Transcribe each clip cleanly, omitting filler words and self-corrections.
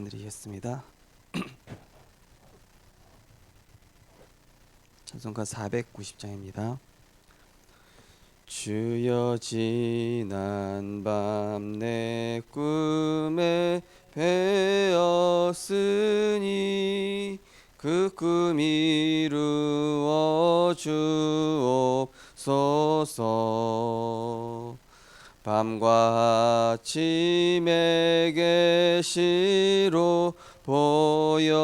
말씀드리겠습니다. 찬송가 490장입니다. 주여 지난 밤 내 꿈에 배었으니 그 꿈 이루어 주옵소서. 밤과 아침에 계시로 보여주사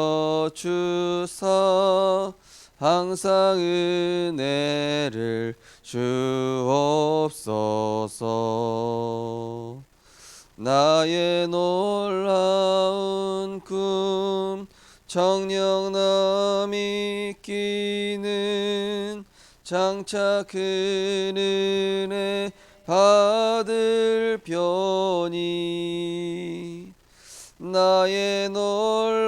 항상 은혜를 주옵소서. 나의 놀라운 꿈 정령남이 끼는 장차 그 은혜 받을 편이 나의 놀라운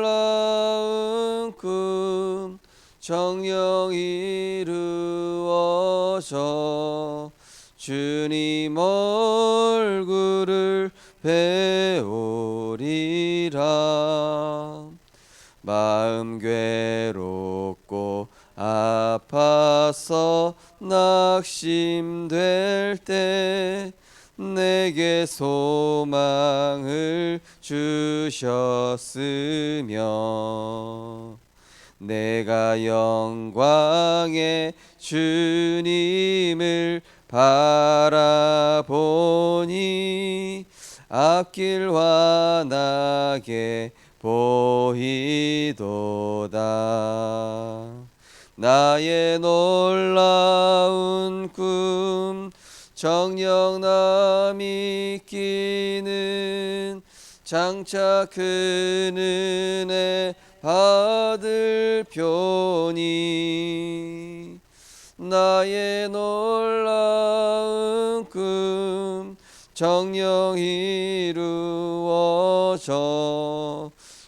꿈 정령 이루어져 주님 얼굴을 배우리라. 마음 괴롭고 아파서 낙심될 때 내게 소망을 주셨으며 내가 영광의 주님을 바라보니 앞길 환하게 보이도다. 나의 놀라운 꿈 정령남이 끼는 장차 그 은혜 받을 편이 나의 놀라운 꿈 정령 이루어져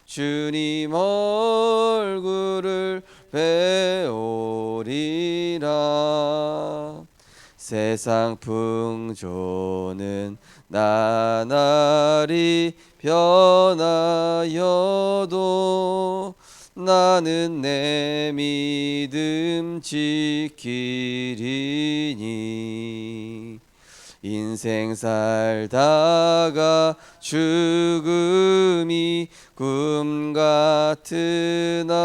주님 얼굴을 배우리라. 세상 풍조는 나날이 변하여도 나는 내 믿음 지키리니 인생 살다가 죽음이 꿈 같으나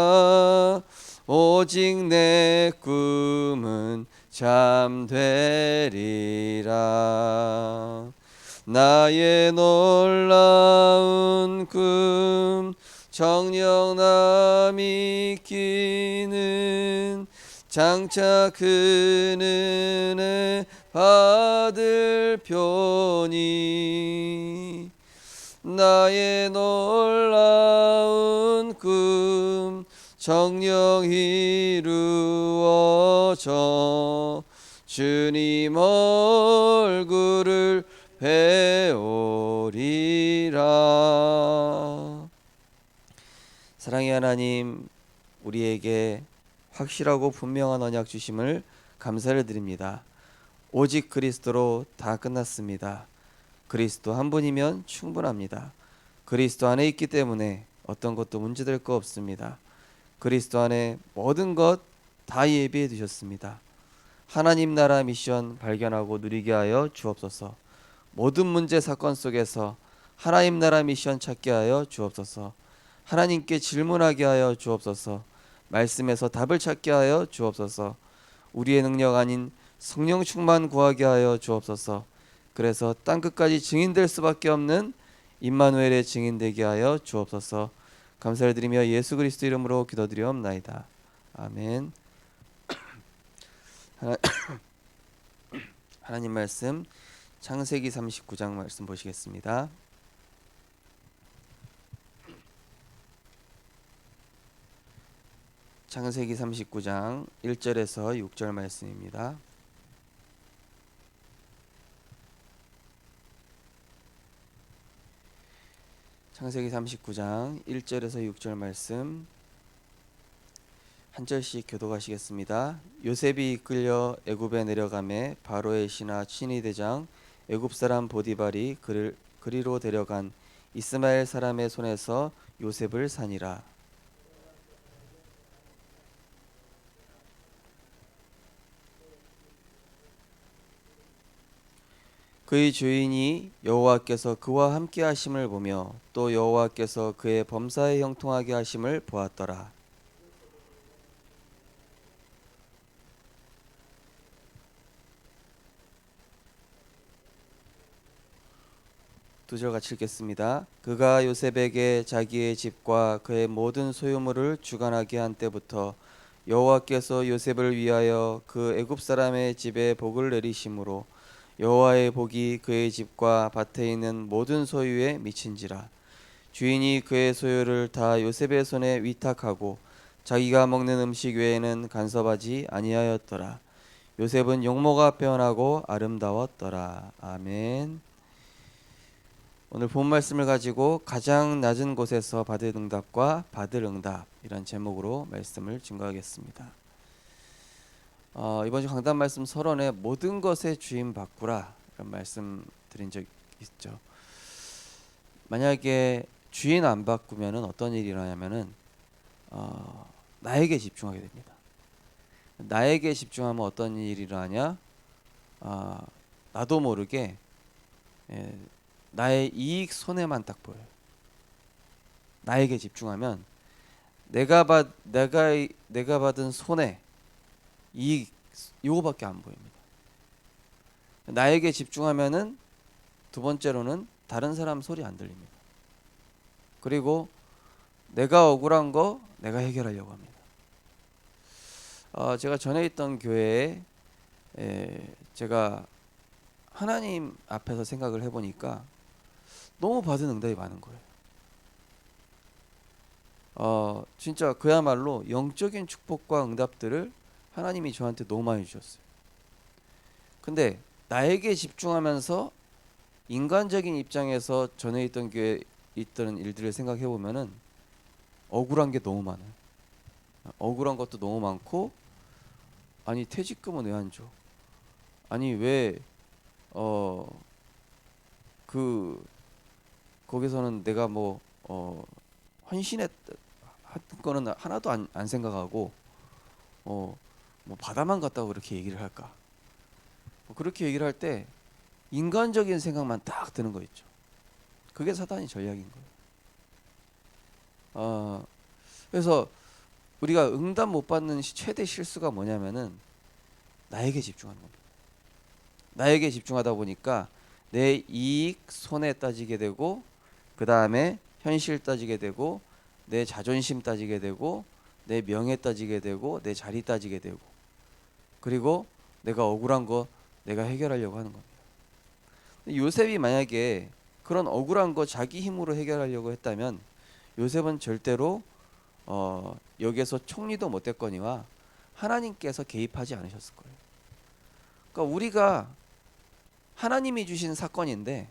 오직 내 꿈은 잠되리라. 나의 놀라운 꿈 정령남이 끼는 장차 그 은혜 받을 편이 나의 놀라운 꿈 정령 이루어져 주님 얼굴을 배우리라. 사랑의 하나님, 우리에게 확실하고 분명한 언약 주심을 감사를 드립니다. 오직 그리스도로 다 끝났습니다. 그리스도 한 분이면 충분합니다. 그리스도 안에 있기 때문에 어떤 것도 문제될 거 없습니다. 그리스도 안에 모든 것 다 예비해 두셨습니다. 하나님 나라 미션 발견하고 누리게 하여 주옵소서. 모든 문제 사건 속에서 하나님 나라 미션 찾게 하여 주옵소서. 하나님께 질문하게 하여 주옵소서. 말씀에서 답을 찾게 하여 주옵소서. 우리의 능력 아닌 성령 충만 구하게 하여 주옵소서. 그래서 땅끝까지 증인될 수밖에 없는 임마누엘의 증인되게 하여 주옵소서. 감사를 드리며 예수 그리스도 이름으로 기도드리옵나이다. 아멘. 하나님 말씀 창세기 39장 말씀 보시겠습니다. 창세기 39장 1절에서 6절 말씀입니다. 창세기 39장 1절에서 6절 말씀 한 절씩 교독하시겠습니다. 요셉이 이끌려 애굽에 내려가매 바로의 신하 친위 대장 애굽 사람 보디발이 그리로 데려간 이스마엘 사람의 손에서 요셉을 사니라. 그의 주인이 여호와께서 그와 함께 하심을 보며 또 여호와께서 그의 범사에 형통하게 하심을 보았더라. 두 절 같이 읽겠습니다. 그가 요셉에게 자기의 집과 그의 모든 소유물을 주관하게 한 때부터 여호와께서 요셉을 위하여 그 애굽 사람의 집에 복을 내리심으로 여호와의 복이 그의 집과 밭에 있는 모든 소유에 미친지라. 주인이 그의 소유를 다 요셉의 손에 위탁하고 자기가 먹는 음식 외에는 간섭하지 아니하였더라. 요셉은 용모가 빼어나고 아름다웠더라. 아멘. 오늘 본 말씀을 가지고 가장 낮은 곳에서 받을 응답과 받을 응답, 이런 제목으로 말씀을 증거하겠습니다. 이번 주 강단 말씀 서론에 모든 것의 주인 바꾸라, 이런 말씀 드린 적 있죠. 만약에 주인 안 바꾸면 어떤 일이 일어나냐면은 나에게 집중하게 됩니다. 나에게 집중하면 어떤 일이 일어나냐? 나도 모르게 나의 이익 손해만 딱 보여요. 나에게 집중하면 내가 받은 손해, 이익, 요거밖에 안 보입니다. 나에게 집중하면은 두 번째로는 다른 사람 소리 안 들립니다. 그리고 내가 억울한 거 내가 해결하려고 합니다. 제가 전에 있던 교회에 제가 하나님 앞에서 생각을 해보니까 너무 받은 응답이 많은 거예요. 진짜 그야말로 영적인 축복과 응답들을 하나님이 저한테 너무 많이 주셨어요. 근데 나에게 집중하면서 인간적인 입장에서 전에 있던 교회에 있던 일들을 생각해 보면은 억울한 게 너무 많아요. 억울한 것도 너무 많고, 아니 퇴직금은 왜 안 줘? 아니 왜 거기서는 내가 헌신했 한 거는 하나도 안 생각하고 뭐 바다만 갔다고 그렇게 얘기를 할까? 그렇게 얘기를 할 때 인간적인 생각만 딱 드는 거 있죠. 그게 사단의 전략인 거예요. 그래서 우리가 응답 못 받는 최대 실수가 뭐냐면은 나에게 집중하는 겁니다. 나에게 집중하다 보니까 내 이익 손해 따지게 되고, 그 다음에 현실 따지게 되고, 내 자존심 따지게 되고, 내 명예 따지게 되고, 내 자리 따지게 되고, 그리고 내가 억울한 거 내가 해결하려고 하는 겁니다. 요셉이 만약에 그런 억울한 거 자기 힘으로 해결하려고 했다면 요셉은 절대로 여기에서 총리도 못 됐거니와 하나님께서 개입하지 않으셨을 거예요. 그러니까 우리가 하나님이 주신 사건인데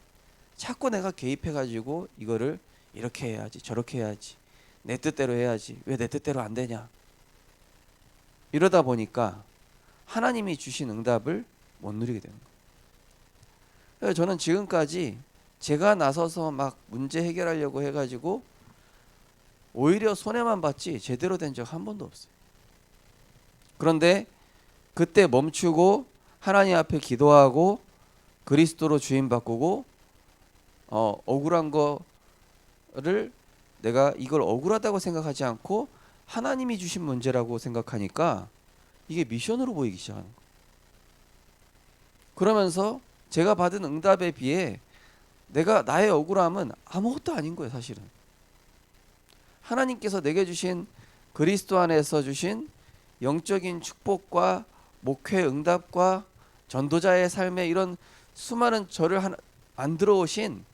자꾸 내가 개입해가지고 이거를 이렇게 해야지 저렇게 해야지 내 뜻대로 해야지 왜 내 뜻대로 안 되냐, 이러다 보니까 하나님이 주신 응답을 못 누리게 되는 거예요. 그래서 저는 지금까지 제가 나서서 막 문제 해결하려고 해가지고 오히려 손해만 봤지 제대로 된 적 한 번도 없어요. 그런데 그때 멈추고 하나님 앞에 기도하고 그리스도로 주인 바꾸고 억울한 거를 내가 이걸 억울하다고 생각하지 않고 하나님이 주신 문제라고 생각하니까 이게 미션으로 보이기 시작하는 거예요. 그러면서 제가 받은 응답에 비해 나의 억울함은 아무것도 아닌 거예요. 사실은 하나님께서 내게 주신 그리스도 안에서 주신 영적인 축복과 목회 응답과 전도자의 삶의 이런 수많은 저를 만들어 오신,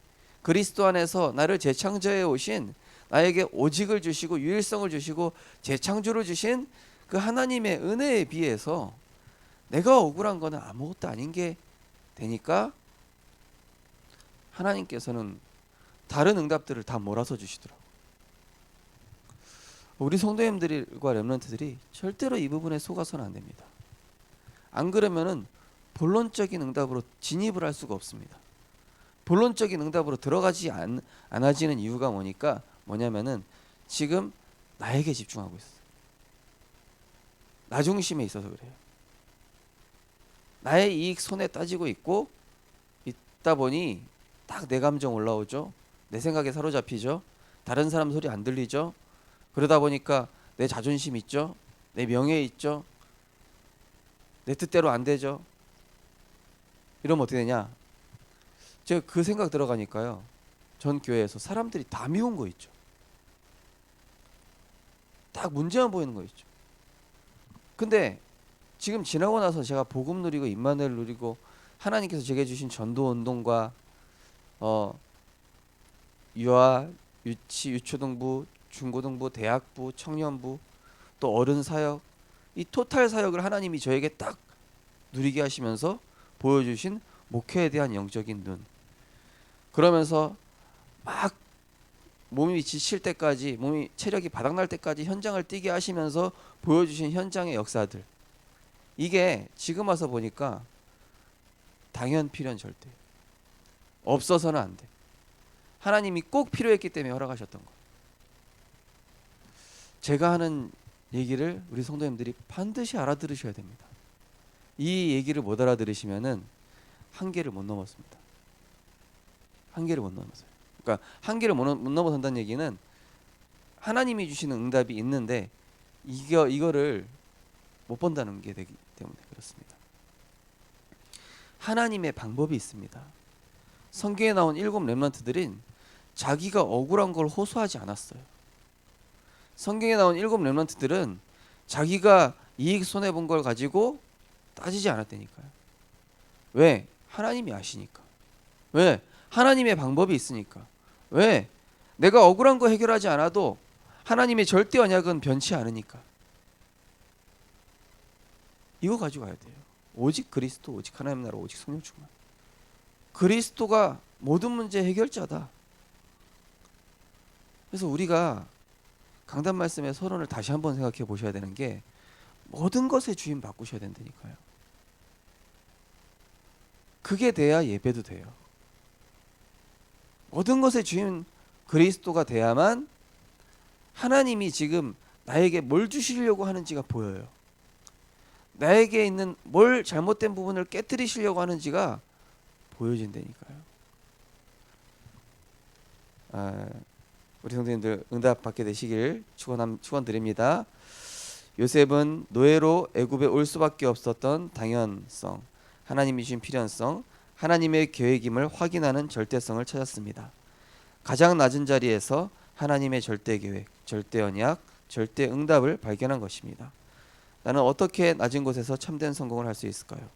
그리스도 안에서 나를 재창조해 오신, 나에게 오직을 주시고 유일성을 주시고 재창조를 주신 그 하나님의 은혜에 비해서 내가 억울한 거는 아무것도 아닌 게 되니까 하나님께서는 다른 응답들을 다 몰아서 주시더라고요. 우리 성도님들과 렘넌트들이 절대로 이 부분에 속아서는 안 됩니다. 안 그러면은 본론적인 응답으로 진입을 할 수가 없습니다. 본론적인 응답으로 들어가지 않아지는 이유가 뭐냐면은 지금 나에게 집중하고 있어. 나 중심에 있어서 그래요. 나의 이익 손에 따지고 있다 보니 딱 내 감정 올라오죠. 내 생각에 사로잡히죠. 다른 사람 소리 안 들리죠. 그러다 보니까 내 자존심 있죠. 내 명예 있죠. 내 뜻대로 안 되죠. 이러면 어떻게 되냐? 제가 그 생각 들어가니까요. 전 교회에서 사람들이 다 미운 거 있죠. 딱 문제만 보이는 거 있죠. 근데 지금 지나고 나서 제가 복음 누리고 임마누엘 누리고 하나님께서 제게 주신 전도 운동과 유아, 유치, 유초등부, 중고등부, 대학부, 청년부, 또 어른 사역, 이 토탈 사역을 하나님이 저에게 딱 누리게 하시면서 보여주신 목회에 대한 영적인 눈. 그러면서 막 몸이 지칠 때까지, 몸이 체력이 바닥날 때까지 현장을 뛰게 하시면서 보여주신 현장의 역사들. 이게 지금 와서 보니까 당연 필요한 절대. 없어서는 안 돼. 하나님이 꼭 필요했기 때문에 허락하셨던 거. 제가 하는 얘기를 우리 성도님들이 반드시 알아들으셔야 됩니다. 이 얘기를 못 알아들으시면은 한계를 못 넘었습니다. 한계를 못 넘었어요. 그러니까 한계를 못 넘어선다는 얘기는 하나님이 주시는 응답이 있는데 이거를 못 본다는 게 되기 때문에 그렇습니다. 하나님의 방법이 있습니다. 성경에 나온 7 렘넌트들은 자기가 억울한 걸 호소하지 않았어요. 성경에 나온 7 렘넌트들은 자기가 이익 손해 본 걸 가지고 따지지 않았다니까요. 왜? 하나님이 아시니까. 왜? 하나님의 방법이 있으니까. 왜? 내가 억울한 거 해결하지 않아도 하나님의 절대 언약은 변치 않으니까. 이거 가지고 가야 돼요. 오직 그리스도, 오직 하나님 나라, 오직 성령 충만. 그리스도가 모든 문제 해결자다. 그래서 우리가 강단 말씀의 서론을 다시 한번 생각해 보셔야 되는 게 모든 것의 주인 바꾸셔야 된다니까요. 그게 돼야 예배도 돼요. 모든 것의 주인 그리스도가 돼야만 하나님이 지금 나에게 뭘 주시려고 하는지가 보여요. 나에게 있는 뭘 잘못된 부분을 깨뜨리시려고 하는지가 보여진다니까요. 우리 성도님들 응답 받게 되시길 축원드립니다. 요셉은 노예로 애굽에 올 수밖에 없었던 당연성, 하나님이 주신 필연성, 하나님의 계획임을 확인하는 절대성을 찾았습니다. 가장 낮은 자리에서 하나님의 절대 계획, 절대 언약, 절대 응답을 발견한 것입니다. 나는 어떻게 낮은 곳에서 참된 성공을 할 수 있을까요?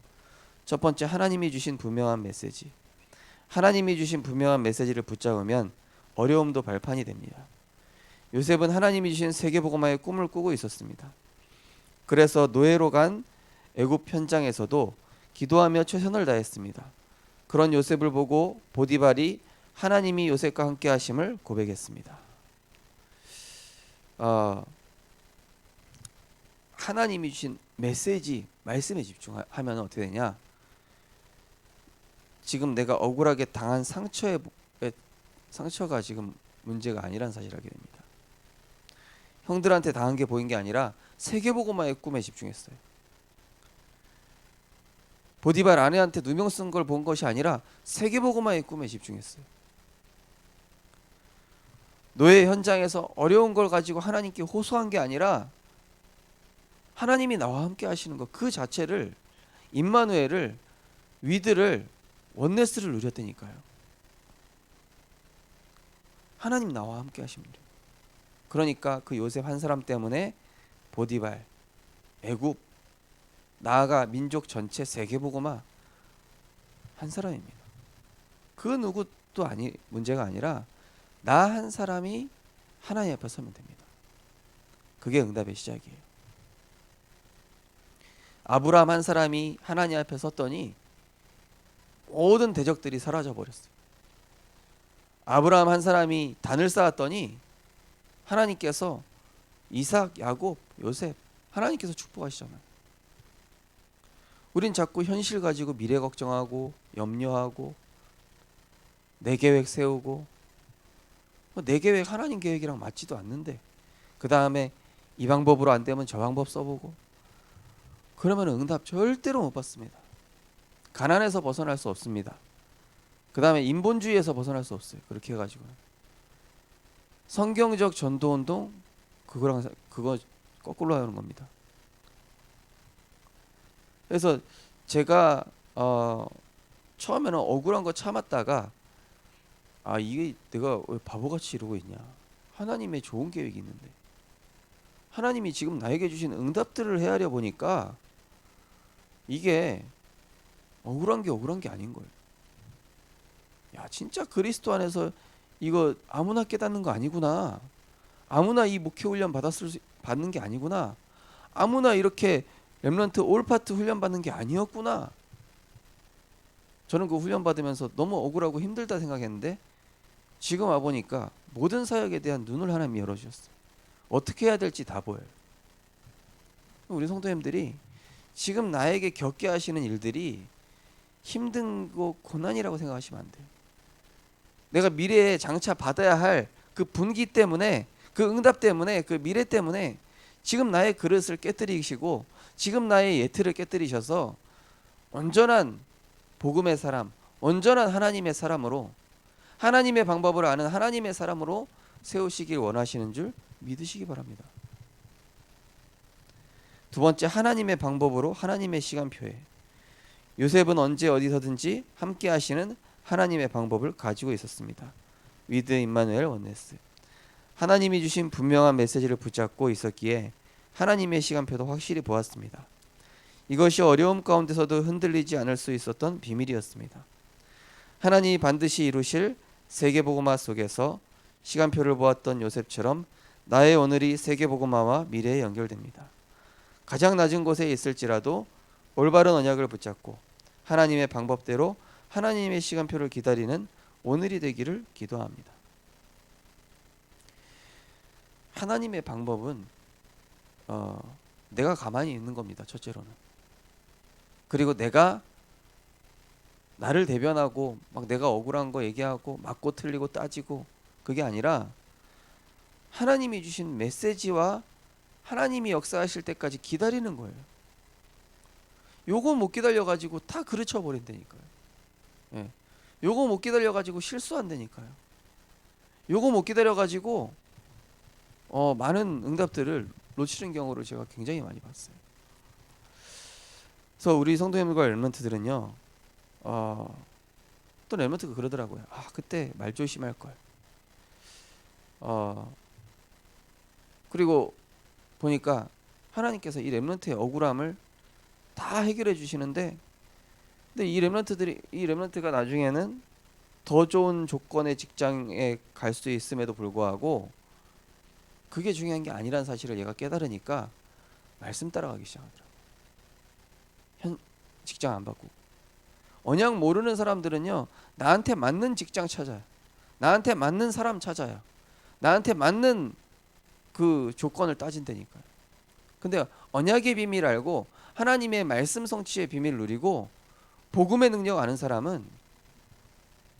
첫 번째, 하나님이 주신 분명한 메시지. 하나님이 주신 분명한 메시지를 붙잡으면 어려움도 발판이 됩니다. 요셉은 하나님이 주신 세계복음화의 꿈을 꾸고 있었습니다. 그래서 노예로 간 애굽 현장에서도 기도하며 최선을 다했습니다. 그런 요셉을 보고 보디발이 하나님이 요셉과 함께 하심을 고백했습니다. 하나님이 주신 메시지, 말씀에 집중하면 어떻게 되냐? 지금 내가 억울하게 당한 상처가 지금 문제가 아니란 사실을 알게 됩니다. 형들한테 당한 게 보인 게 아니라 세계복음화의 꿈에 집중했어요. 보디발 아내한테 누명 쓴 걸 본 것이 아니라 세계복음화의 꿈에 집중했어요. 노예 현장에서 어려운 걸 가지고 하나님께 호소한 게 아니라 하나님이 나와 함께 하시는 것 그 자체를, 임마누엘을, 위드를, 원네스를 누렸다니까요. 하나님 나와 함께 하십니다. 그러니까 그 요셉 한 사람 때문에 보디발, 애굽, 나아가 민족 전체 세계복음화 한 사람입니다. 그 누구도 문제가 아니라 나 한 사람이 하나님 앞에 서면 됩니다. 그게 응답의 시작이에요. 아브라함 한 사람이 하나님 앞에 섰더니 모든 대적들이 사라져 버렸어요. 아브라함 한 사람이 단을 쌓았더니 하나님께서 이삭, 야곱, 요셉 하나님께서 축복하시잖아요. 우린 자꾸 현실 가지고 미래 걱정하고 염려하고 내 계획 세우고, 내 계획 하나님 계획이랑 맞지도 않는데 그 다음에 이 방법으로 안 되면 저 방법 써보고, 그러면 응답 절대로 못 받습니다. 가난에서 벗어날 수 없습니다. 그 다음에 인본주의에서 벗어날 수 없어요. 그렇게 해가지고 성경적 전도운동, 그거 거꾸로 하는 겁니다. 그래서 제가 처음에는 억울한 거 참았다가, 이게 내가 왜 바보같이 이러고 있냐, 하나님의 좋은 계획이 있는데, 하나님이 지금 나에게 주신 응답들을 헤아려 보니까 이게 억울한 게 아닌 거예요. 야, 진짜 그리스도 안에서 이거 아무나 깨닫는 거 아니구나. 아무나 이 목회 훈련 받는 게 아니구나. 아무나 이렇게 렘넌트 올파트 훈련 받는 게 아니었구나. 저는 그 훈련 받으면서 너무 억울하고 힘들다 생각했는데, 지금 와 보니까 모든 사역에 대한 눈을 하나님이 열어주셨어요. 어떻게 해야 될지 다 보여요. 우리 성도님들이 지금 나에게 겪게 하시는 일들이 힘든 거 고난이라고 생각하시면 안 돼요. 내가 미래에 장차 받아야 할 그 분기 때문에, 그 응답 때문에, 그 미래 때문에 지금 나의 그릇을 깨뜨리시고 지금 나의 예틀을 깨뜨리셔서 온전한 복음의 사람, 온전한 하나님의 사람으로, 하나님의 방법을 아는 하나님의 사람으로 세우시길 원하시는 줄 믿으시기 바랍니다. 두 번째, 하나님의 방법으로 하나님의 시간표에, 요셉은 언제 어디서든지 함께 하시는 하나님의 방법을 가지고 있었습니다. 위드 임마누엘 원네스, 하나님이 주신 분명한 메시지를 붙잡고 있었기에 하나님의 시간표도 확실히 보았습니다. 이것이 어려움 가운데서도 흔들리지 않을 수 있었던 비밀이었습니다. 하나님이 반드시 이루실 세계복음화 속에서 시간표를 보았던 요셉처럼 나의 오늘이 세계복음화와 미래에 연결됩니다. 가장 낮은 곳에 있을지라도 올바른 언약을 붙잡고 하나님의 방법대로 하나님의 시간표를 기다리는 오늘이 되기를 기도합니다. 하나님의 방법은 내가 가만히 있는 겁니다. 첫째로는. 그리고 내가 나를 대변하고 막 내가 억울한 거 얘기하고 맞고 틀리고 따지고, 그게 아니라 하나님이 주신 메시지와 하나님이 역사하실 때까지 기다리는 거예요. 요거 못 기다려가지고 다 그르쳐 버린다니까요. 예. 요거 못 기다려가지고 실수한다니까요. 요거 못 기다려가지고 많은 응답들을 놓치는 경우를 제가 굉장히 많이 봤어요. 그래서 우리 성도님들과 렘넌트들은요, 또 렘넌트가 그러더라고요. 그때 말 조심할 걸. 그리고 보니까 하나님께서 이 렘넌트의 억울함을 다 해결해 주시는데, 근데 이 렘넌트가 나중에는 더 좋은 조건의 직장에 갈 수 있음에도 불구하고 그게 중요한 게 아니라는 사실을 얘가 깨달으니까 말씀 따라가기 시작하더라고요. 직장 안 바꾸고. 언약 모르는 사람들은요, 나한테 맞는 직장 찾아요. 나한테 맞는 사람 찾아요. 나한테 맞는 그 조건을 따진다니까요. 근데 언약의 비밀 알고 하나님의 말씀 성취의 비밀을 누리고 복음의 능력 아는 사람은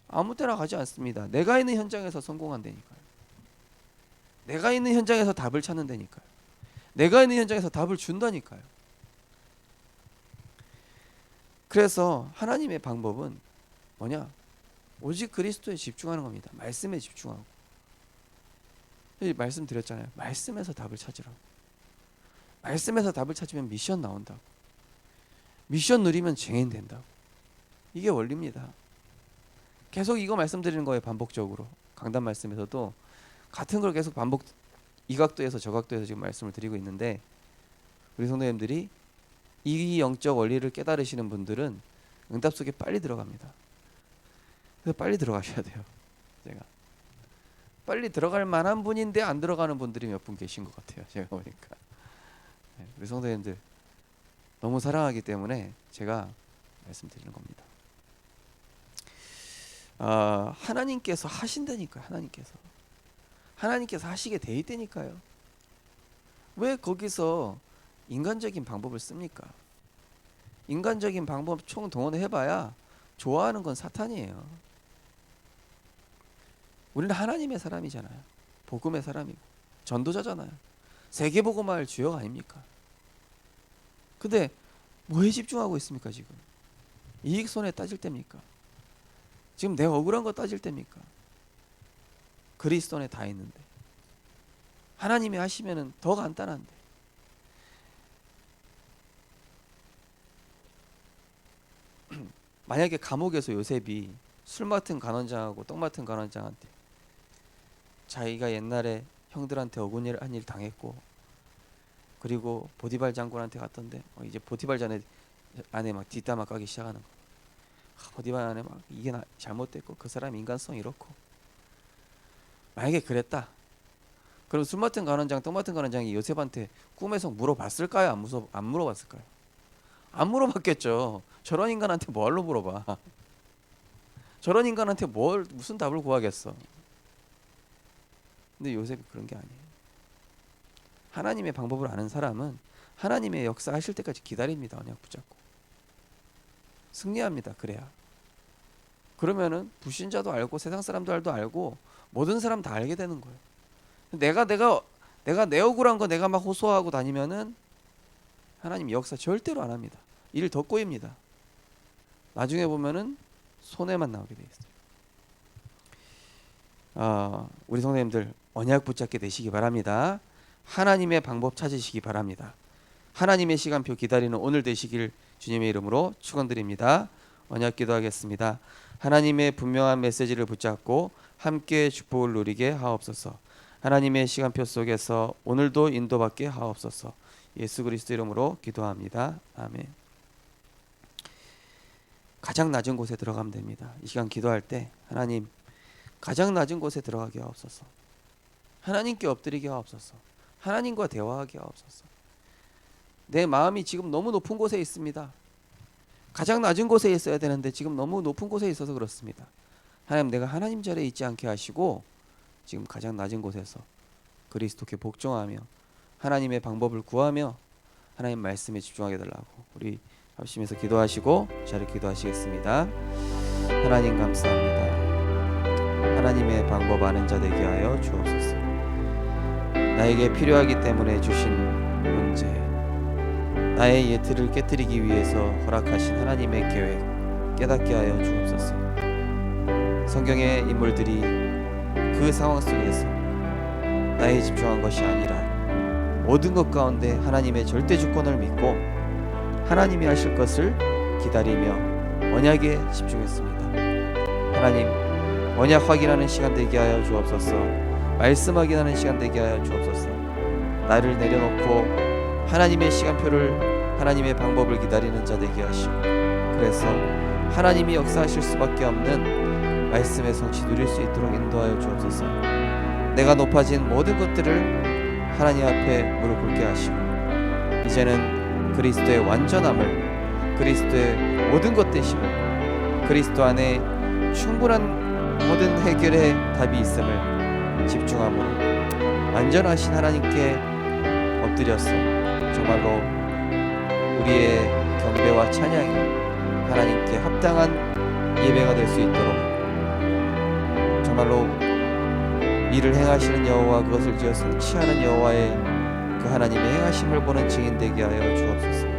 아무 때나 가지 않습니다. 내가 있는 현장에서 성공한다니까요. 내가 있는 현장에서 답을 찾는다니까요. 내가 있는 현장에서 답을 준다니까요. 그래서 하나님의 방법은 뭐냐? 오직 그리스도에 집중하는 겁니다. 말씀에 집중하고. 말씀드렸잖아요. 말씀에서 답을 찾으라고. 말씀에서 답을 찾으면 미션 나온다고. 미션 누리면 증인 된다고. 이게 원리입니다. 계속 이거 말씀드리는 거예요. 반복적으로. 강단 말씀에서도 같은 걸 계속 이 각도에서 저 각도에서 지금 말씀을 드리고 있는데, 우리 성도님들이 이 영적 원리를 깨달으시는 분들은 응답 속에 빨리 들어갑니다. 그래서 빨리 들어가셔야 돼요. 제가 빨리 들어갈 만한 분인데 안 들어가는 분들이 몇 분 계신 것 같아요. 제가 보니까. 우리 성도님들 너무 사랑하기 때문에 제가 말씀드리는 겁니다. 하나님께서 하신다니까요. 하나님께서 하시게 돼 있다니까요. 왜 거기서 인간적인 방법을 씁니까? 인간적인 방법 총동원해봐야 좋아하는 건 사탄이에요. 우리는 하나님의 사람이잖아요. 복음의 사람이고 전도자잖아요. 세계복음화할 주역 아닙니까? 근데 뭐에 집중하고 있습니까? 지금 이익 손해 따질 때입니까? 지금 내 억울한 거 따질 때입니까? 그리스도 안에 다 있는데, 하나님이 하시면은 더 간단한데. 만약에 감옥에서 요셉이 술 맡은 간원장하고 떡 맡은 간원장한테 자기가 옛날에 형들한테 어긋한 일 당했고, 그리고 보디발 장군한테 갔던데 이제 보디발 안에 막 뒷담화 까기 시작하는 거. 보디발 안에 막 이게 잘못됐고 그 사람 인간성 이렇고. 만약에 그랬다, 그럼 술 맡은 간원장 떡 맡은 간원장이 요셉한테 꿈에서 물어봤을까요? 안 물어봤을까요? 안 물어봤겠죠. 저런 인간한테 뭘로 물어봐. 저런 인간한테 무슨 답을 구하겠어. 근데 요셉이 그런 게 아니에요. 하나님의 방법을 아는 사람은 하나님의 역사 하실 때까지 기다립니다. 언약 붙잡고 승리합니다. 그래야. 그러면은 불신자도 알고 세상 사람들도 알고 모든 사람 다 알게 되는 거예요. 내가 내 억울한 거 내가 막 호소하고 다니면은 하나님 역사 절대로 안 합니다. 일 더 꼬입니다. 나중에 보면은 손해만 나오게 돼 있어요. 우리 성도님들 언약 붙잡게 되시기 바랍니다. 하나님의 방법 찾으시기 바랍니다. 하나님의 시간표 기다리는 오늘 되시길 주님의 이름으로 축원드립니다. 언약 기도하겠습니다. 하나님의 분명한 메시지를 붙잡고 함께 축복을 누리게 하옵소서. 하나님의 시간표 속에서 오늘도 인도받게 하옵소서. 예수 그리스도 이름으로 기도합니다. 아멘. 가장 낮은 곳에 들어가면 됩니다. 이 시간 기도할 때 하나님, 가장 낮은 곳에 들어가게 하옵소서. 하나님께 엎드리게 하옵소서. 하나님과 대화하게 하옵소서. 내 마음이 지금 너무 높은 곳에 있습니다. 가장 낮은 곳에 있어야 되는데 지금 너무 높은 곳에 있어서 그렇습니다. 하나님, 내가 하나님 자리에 있지 않게 하시고 지금 가장 낮은 곳에서 그리스도께 복종하며 하나님의 방법을 구하며 하나님 말씀에 집중하게 달라고 우리 합심해서 기도하시고 자리 기도하시겠습니다. 하나님 감사합니다. 하나님의 방법 아는 자 되게 하여 주옵소서. 나에게 필요하기 때문에 주신 문제, 나의 예틀을 깨뜨리기 위해서 허락하신 하나님의 계획 깨닫게 하여 주옵소서. 성경의 인물들이 그 상황 속에서 나에 집중한 것이 아니라 모든 것 가운데 하나님의 절대 주권을 믿고 하나님이 하실 것을 기다리며 언약에 집중했습니다. 하나님, 언약 확인하는 시간 되게 하여 주옵소서. 말씀 확인하는 시간 되게 하여 주옵소서. 나를 내려놓고 하나님의 시간표를, 하나님의 방법을 기다리는 자 되게 하시고, 그래서 하나님이 역사하실 수밖에 없는 말씀의 성취 누릴 수 있도록 인도하여 주옵소서. 내가 높아진 모든 것들을 하나님 앞에 무릎 꿇게 하시고, 이제는 그리스도의 완전함을, 그리스도의 모든 것 되심을, 그리스도 안에 충분한 모든 해결의 답이 있음을 집중함으로 완전하신 하나님께 엎드려서 정말로 우리의 경배와 찬양이 하나님께 합당한 예배가 될 수 있도록 정말로 일을 행하시는 여호와, 그것을 지어 성취하는 여호와의 그 하나님의 행하심을 보는 증인 되게 하여 주옵소서.